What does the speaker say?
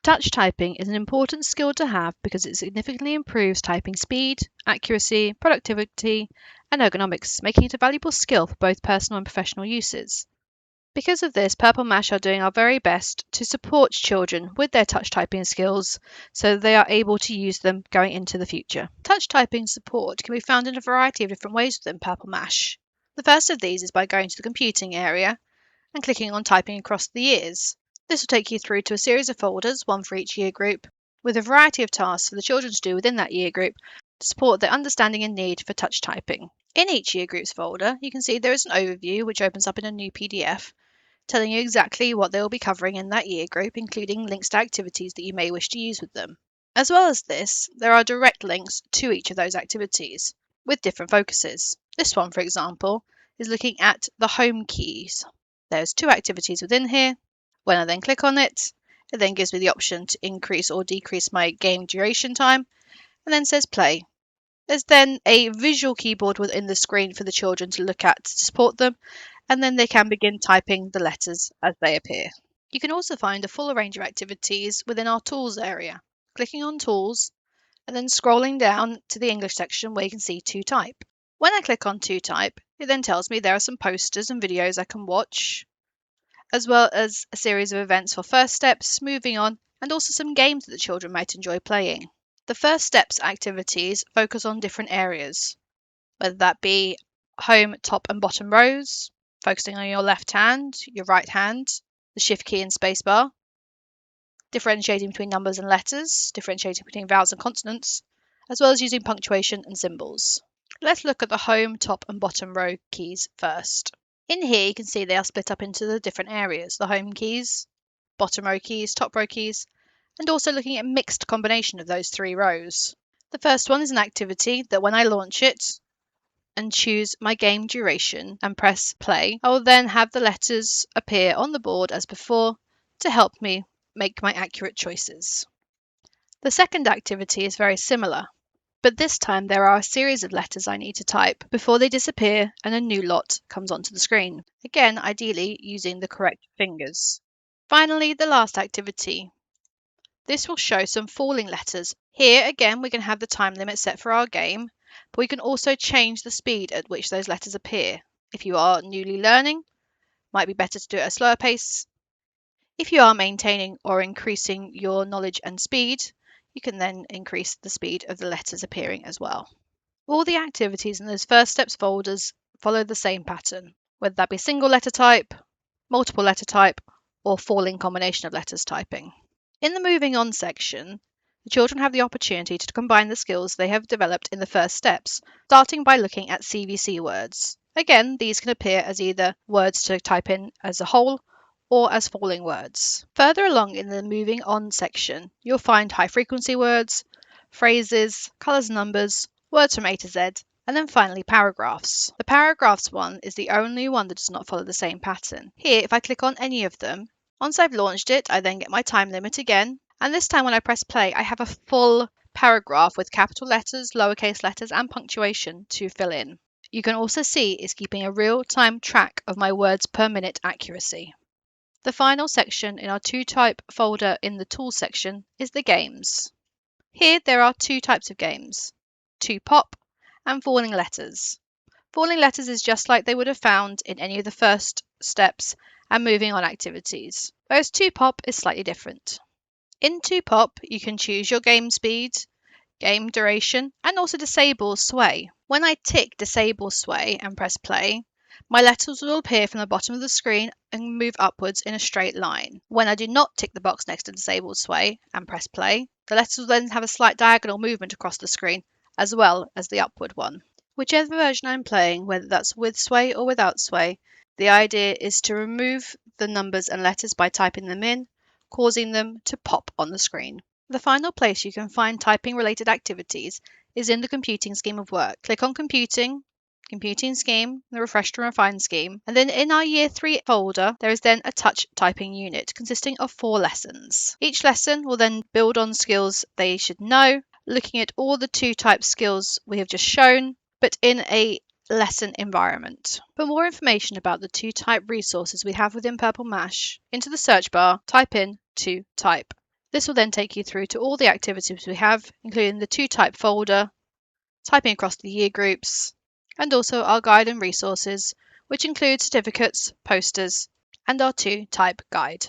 Touch typing is an important skill to have because it significantly improves typing speed, accuracy, productivity, and ergonomics, making it a valuable skill for both personal and professional uses. Because of this, Purple Mash are doing our very best to support children with their touch typing skills so they are able to use them going into the future. Touch typing support can be found in a variety of different ways within Purple Mash. The first of these is by going to the computing area and clicking on typing across the years. This will take you through to a series of folders, one for each year group, with a variety of tasks for the children to do within that year group to support their understanding and need for touch typing. In each year group's folder, you can see there is an overview which opens up in a new PDF, telling you exactly what they will be covering in that year group, including links to activities that you may wish to use with them. As well as this, there are direct links to each of those activities, with different focuses. This one, for example, is looking at the home keys. There's 2 activities within here. When I then click on it, it then gives me the option to increase or decrease my game duration time, and then says play. There's then a visual keyboard within the screen for the children to look at to support them, and then they can begin typing the letters as they appear. You can also find a full range of activities within our tools area. Clicking on tools, and then scrolling down to the English section where you can see To Type. When I click on To Type, it then tells me there are some posters and videos I can watch, as well as a series of events for first steps, moving on, and also some games that the children might enjoy playing. The first steps activities focus on different areas, whether that be home, top and bottom rows, focusing on your left hand, your right hand, the shift key and spacebar, differentiating between numbers and letters, differentiating between vowels and consonants, as well as using punctuation and symbols. Let's look at the home, top and bottom row keys first. In here, you can see they are split up into the different areas, the home keys, bottom row keys, top row keys, and also looking at a mixed combination of those 3 rows. The first one is an activity that when I launch it and choose my game duration and press play, I will then have the letters appear on the board as before to help me make my accurate choices. The second activity is very similar, but this time there are a series of letters I need to type before they disappear and a new lot comes onto the screen. Again, ideally using the correct fingers. Finally, the last activity. This will show some falling letters. Here again, we can have the time limit set for our game, but we can also change the speed at which those letters appear. If you are newly learning, it might be better to do it at a slower pace. If you are maintaining or increasing your knowledge and speed, you can then increase the speed of the letters appearing as well. All the activities in those first steps folders follow the same pattern, whether that be single letter type, multiple letter type, or falling combination of letters typing. In the moving on section, the children have the opportunity to combine the skills they have developed in the first steps, starting by looking at CVC words. Again, these can appear as either words to type in as a whole or as falling words. Further along in the moving on section, you'll find high frequency words, phrases, colours and numbers, words from A to Z, and then finally paragraphs. The paragraphs one is the only one that does not follow the same pattern. Here, if I click on any of them, once I've launched it, I then get my time limit again, and this time when I press play, I have a full paragraph with capital letters, lowercase letters, and punctuation to fill in. You can also see it's keeping a real-time track of my words per minute accuracy. The final section in our To Type folder in the Tools section is the games. Here there are 2 types of games, To Pop and Falling Letters. Falling Letters is just like they would have found in any of the first steps and moving on activities, whereas To Pop is slightly different. In To Pop, you can choose your game speed, game duration, and also disable sway. When I tick disable sway and press play, my letters will appear from the bottom of the screen and move upwards in a straight line. When I do not tick the box next to disable sway and press play, the letters will then have a slight diagonal movement across the screen, as well as the upward one. Whichever version I'm playing, whether that's with sway or without sway, the idea is to remove the numbers and letters by typing them in, causing them to pop on the screen. The final place you can find typing related activities is in the computing scheme of work. Click on computing scheme, the refreshed and refined scheme, and then in our year 3 folder there is then a touch typing unit consisting of 4 lessons. Each lesson will then build on skills they should know, looking at all the 2 type skills we have just shown, but in a lesson environment. For more information about the 2 type resources we have within Purple Mash, into the search bar type in To Type This will then take you through to all the activities we have, including the two-type folder, typing across the year groups, and also our guide and resources, which include certificates, posters, and our two-type guide.